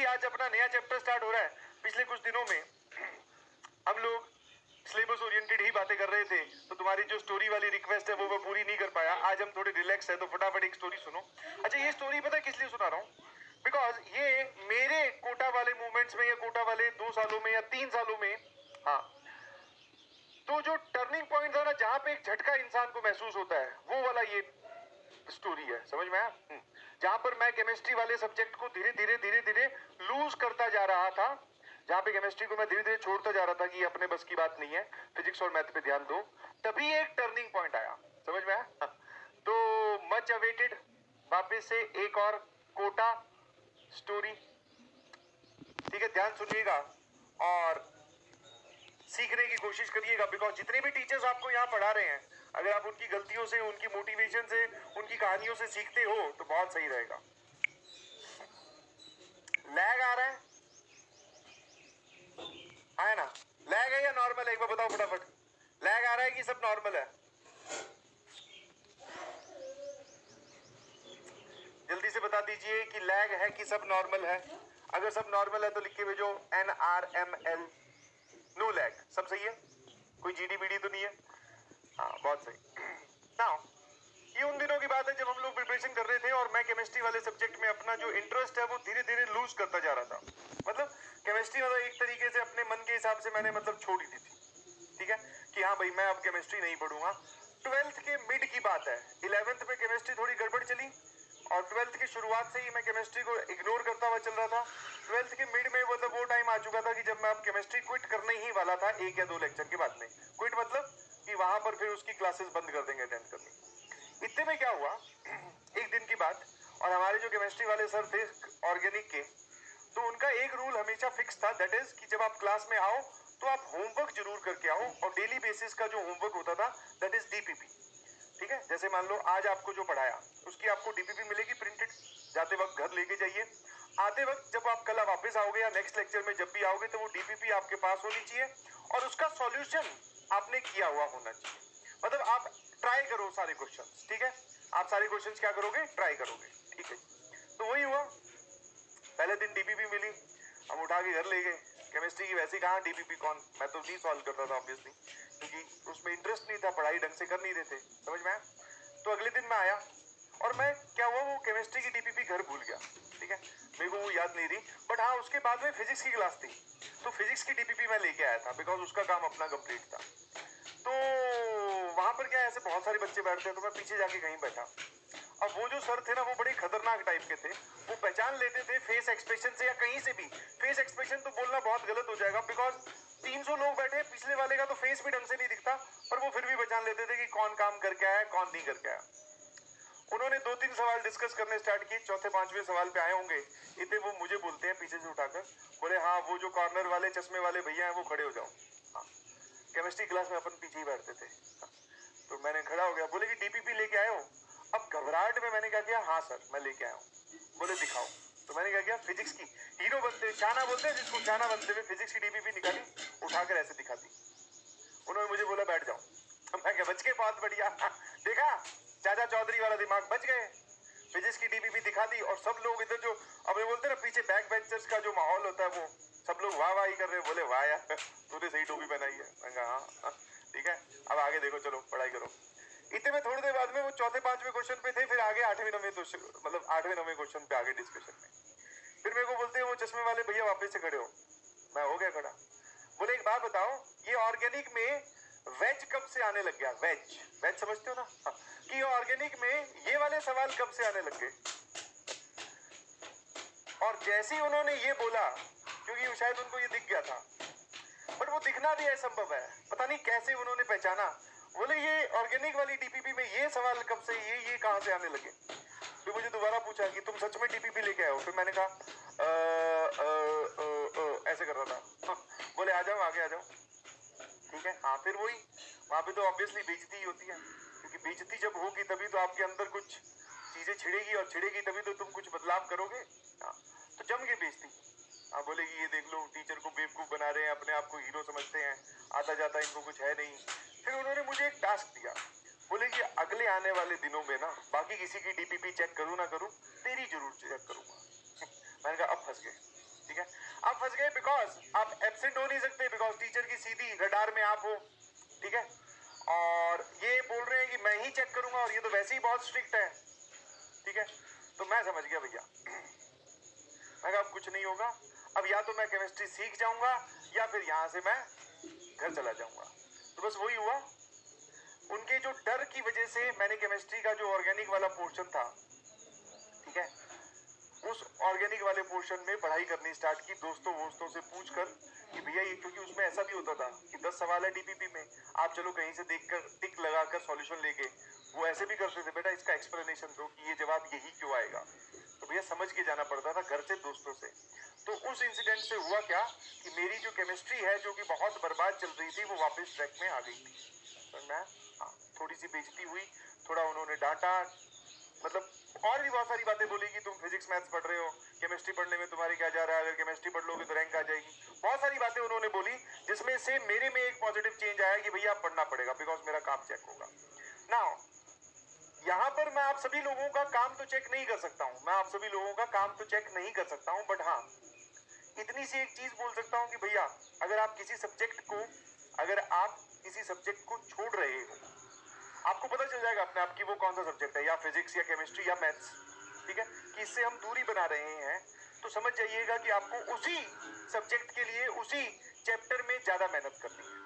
भाई आज अपना नया चैप्टर स्टार्ट हो रहा है। पिछले कुछ दिनों में हम लोग सिलेबस ओरिएंटेड ही बातें कर रहे थे, तो तुम्हारी जो स्टोरी वाली रिक्वेस्ट है वो मैं पूरी नहीं कर पाया। आज हम थोड़े रिलैक्स है, तो फटाफट एक स्टोरी सुनो। अच्छा, ये स्टोरी पता है किस लिए सुना रहा हूँ? बिकॉज ये मेरे कोटा वाले मूवमेंट्स में या कोटा वाले 2 सालों में या 3 सालों में, हाँ, तो जो टर्निंग पॉइंट था ना, जहां पे एक झटका इंसान को महसूस होता है, वो वाला ये स्टोरी है। समझ में आया? जहां पर मैं केमिस्ट्री वाले सब्जेक्ट को धीरे धीरे लूज करता जा रहा था, जहां पे केमिस्ट्री को मैं धीरे धीरे छोड़ता जा रहा था कि ये अपने बस की बात नहीं है, फिजिक्स और मैथ पे ध्यान दो, तभी एक टर्निंग पॉइंट आया। समझ में आया? तो मच अवेटेड वापस से एक और कोटा स्टोरी। ठीक है, ध्यान सुनिएगा और सीखने की कोशिश करिएगा। बिकॉज जितने भी टीचर्स आपको यहाँ पढ़ा रहे हैं, अगर आप उनकी गलतियों से, उनकी मोटिवेशन से, उनकी कहानियों से सीखते हो तो बहुत सही रहेगा। लैग आ रहा है? आया ना? लैग है या नॉर्मल है? एक बार बताओ फटाफट। लैग आ रहा है कि सब नॉर्मल है? जल्दी से बता दीजिए कि लैग है कि सब नॉर्मल है। अगर सब नॉर्मल है तो लिख के भेजो NRML, नो लैग। सब सही है? कोई जीडी बीडी तो नहीं है? हाँ, बहुत सही। नाउ ये उन दिनों की बात है जब हम लोग प्रिपरेशन कर रहे थे और मैं केमिस्ट्री वाले सब्जेक्ट में अपना जो इंटरेस्ट है वो धीरे धीरे लूज करता जा रहा था। मतलब केमिस्ट्री मतलब एक तरीके से अपने मन के हिसाब से मैंने मतलब छोड़ ही दी थी। ठीक है कि हाँ भाई मैं अब केमिस्ट्री नहीं पढ़ूंगा। 12th के मिड की बात है। 11th में केमिस्ट्री थोड़ी गड़बड़ चली और 12th की शुरुआत से ही मैं केमिस्ट्री को इग्नोर करता हुआ चल रहा था। 12th के मिड में मतलब वो टाइम आ चुका था कि जब मैं अब केमिस्ट्री क्विट करने ही वाला था 1 या 2 लेक्चर के बाद में। क्विट मतलब कि वहां पर फिर उसकी क्लासेस बंद कर देंगे अटेंड करनी। इतने में क्या हुआ, एक दिन की बात, और हमारे जो केमिस्ट्री वाले सर थे ऑर्गेनिक के, तो उनका एक रूल हमेशा फिक्स था, दैट इज कि जब आप क्लास में आओ तो आप होमवर्क जरूर करके आओ। और डेली बेसिस का जो होमवर्क होता था दैट इज डीपीपी। ठीक है, जैसे मान लो आज आपको जो पढ़ाया उसकी आपको डीपीपी मिलेगी प्रिंटेड, जाते वक्त घर लेके जाइए। आते वक्त जब आप कल वापस आओगे या नेक्स्ट लेक्चर में जब भी आओगे तो वो डीपीपी आपके पास होनी चाहिए और उसका सॉल्यूशन आपने किया हुआ होना चाहिए। मतलब आप ट्राई करो सारे क्वेश्चंस। ठीक है, आप सारे क्वेश्चंस क्या करोगे? ट्राई करोगे। ठीक है, तो वही हुआ। पहले दिन डीपीपी मिली, हम उठा के घर ले गए। केमिस्ट्री की वैसे कहाँ डीपीपी कौन, मैं तो नहीं सॉल्व करता था ऑब्वियसली, क्योंकि उसमें इंटरेस्ट नहीं था, पढ़ाई ढंग से कर नहीं रहे थे। समझ में आया? तो अगले दिन मैं आया और मैं क्या हुआ, वो केमिस्ट्री की डीपीपी घर भूल गया। ठीक है, मेरे को वो याद नहीं रही, बट हाँ उसके बाद में फिजिक्स की क्लास थी तो फिजिक्स की डीपीपी मैं लेके आया था बिकॉज उसका काम अपना कंप्लीट था। तो वहां पर क्या है, ऐसे बहुत सारे बच्चे बैठते हैं तो मैं पीछे जाके कहीं बैठा। अब वो जो सर थे ना वो बड़े खतरनाक टाइप के थे। वो पहचान लेते थे फेस एक्सप्रेशन से या कहीं से भी। फेस एक्सप्रेशन तो बोलना बहुत गलत हो जाएगा बिकॉज 300 लोग बैठे, पिछले वाले का तो फेस भी ढंग से नहीं दिखता, पर वो फिर भी पहचान लेते थे कि कौन काम करके आया कौन नहीं करके आया। उन्होंने 2-3 सवाल डिस्कस करने स्टार्ट किए, चौथे पांचवें सवाल पे आए होंगे, इतने वो मुझे बोलते हैं पीछे से उठाकर, बोले हाँ वो जो कॉर्नर वाले चश्मे वाले भैया हैं वो खड़े हो जाओ। हाँ, केमिस्ट्री क्लास में अपन पीछे ही बैठते थे। हाँ, तो मैंने खड़ा हो गया, बोले कि डीपीपी लेके आए हो? अब घबराहट में मैंने क्या किया, हाँ सर मैं लेके आया हूँ। बोले दिखाओ। तो मैंने क्या किया, फिजिक्स की हीरो बनते हुए, चाना बोलते हैं जिसको, चाना बनते हुए फिजिक्स की डीपीपी निकाली, उठाकर ऐसे दिखा दी। उन्होंने मुझे बोला बैठ जाओ। मैं क्या, बच के? बहुत बढ़िया। देखा, चाचा चौधरी वाला दिमाग, बच गए। फिजिक्स की डीपीपी दिखा दी और सब लोग इधर जो अब बोलते ना पीछे बैक बेंचर्स का जो माहौल होता है, वो सब लोग वाह वाह ही कर रहे हैं। बोले वाह यार तूने सही टोपी बनाई है। मैं कहा हाँ ठीक है, अब आगे देखो, चलो पढ़ाई करो। इतने में थोड़ी देर बाद में वो चौथे पांचवें क्वेश्चन पे थे, फिर आगे 8वें 9वें मतलब 8वें 9वें क्वेश्चन पे आगे डिस्कशन में। फिर मेरे को बोलते हैं वो चश्मे वाले भैया वापस से खड़े हो। मैं हो गया खड़ा। बोले एक बात बताओ, ये ऑर्गेनिक में वेज कब से आने लग गया? वेज, वेज समझते हो ना? हाँ। कि ऑर्गेनिक में ये वाले सवाल कब से आने लग गए? और जैसे ही उन्होंने ये बोला, क्योंकि शायद उनको ये दिख गया था, बट वो दिखना भी असंभव है, पता नहीं कैसे उन्होंने पहचाना। बोले ये ऑर्गेनिक वाली डीपीपी में ये सवाल कब से, ये कहां से आने लगे? फिर मुझे दोबारा पूछा कि तुम सच में डीपीपी लेके आए हो? फिर मैंने कहा ऐसे कर रहा था। बोले आ जाओ आगे आ जाओ। ठीक है, हाँ फिर वही, वहां पे तो ऑब्वियसली बेइज्जती ही होती है, क्योंकि बेइज्जती जब होगी तभी तो आपके अंदर कुछ चीजें छिड़ेगी और छिड़ेगी तभी तो तुम कुछ बदलाव करोगे। हाँ, तो जम के बेइज्जती। हाँ, बोले कि ये देख लो टीचर को बेवकूफ बना रहे हैं, अपने आप को हीरो समझते हैं, आता जाता इनको कुछ है नहीं। फिर उन्होंने मुझे एक टास्क दिया, बोले कि अगले आने वाले दिनों में ना बाकी किसी की डीपीपी चेक करूं ना करूं, तेरी जरूर चेक करूंगा। मैंने कहा अब फंस गए। बिकॉज आप एब्सेंट हो नहीं सकते, बिकॉज टीचर की सीधी रडार में आप हो, ठीक है। और ये बोल रहे हैं कि मैं ही चेक करूंगा, और ये तो वैसे ही बहुत स्ट्रिक्ट है, ठीक है। तो मैं समझ गया भैया, मैं कहा अब कुछ नहीं होगा, अब या तो मैं केमिस्ट्री सीख जाऊंगा या फिर यहां से मैं घर चला जाऊंगा। तो बस वही हुआ। उनके जो डर की वजह से मैंने केमिस्ट्री का जो ऑर्गेनिक वाला पोर्शन था, ठीक है, उस ऑर्गेनिक वाले पोर्शन में पढ़ाई करनी स्टार्ट की, दोस्तों से पूछकर कि भैया ये, क्योंकि उसमें ऐसा भी होता था कि 10 सवाल है डीपीपी में, आप चलो कहीं से देखकर टिक लगाकर सॉल्यूशन लेके, वो ऐसे भी करते थे, बेटा इसका एक्सप्लेनेशन दो कि ये जवाब यही क्यों आएगा। तो भैया समझ के जाना पड़ता था घर से, दोस्तों से। तो उस इंसिडेंट से हुआ क्या कि मेरी जो केमिस्ट्री है जो कि बहुत बर्बाद चल रही थी, वो वापस ट्रैक में आ गई थी। तो मैं थोड़ी सी बेइज्जती हुई, थोड़ा उन्होंने डांटा, मतलब और भी बहुत सारी बातें बोली कि तुम फिजिक्स मैथ्स पढ़ रहे हो, केमिस्ट्री पढ़ने में तुम्हारे क्या जा रहा है, अगर केमिस्ट्री पढ़ लोगे तो रैंक आ जाएगी। बहुत सारी बातें उन्होंने बोली, जिसमें से मेरे में एक पॉजिटिव चेंज आया कि भैया पढ़ना पड़ेगा, बिकॉज मेरा काम चेक होगा। नाउ यहां पर मैं आप सभी लोगों का काम तो चेक नहीं कर सकता हूं, मैं आप सभी लोगों का काम तो चेक नहीं कर सकता हूं, बट हाँ इतनी सी एक चीज बोल सकता हूं कि भैया अगर आप किसी सब्जेक्ट को छोड़ रहे हो, आपको पता चल जाएगा अपने आप की वो कौन सा सब्जेक्ट है, या फिजिक्स या केमिस्ट्री या मैथ्स, ठीक है, कि इससे हम दूरी बना रहे हैं, तो समझ जाइएगा कि आपको उसी सब्जेक्ट के लिए उसी चैप्टर में ज्यादा मेहनत करनी है।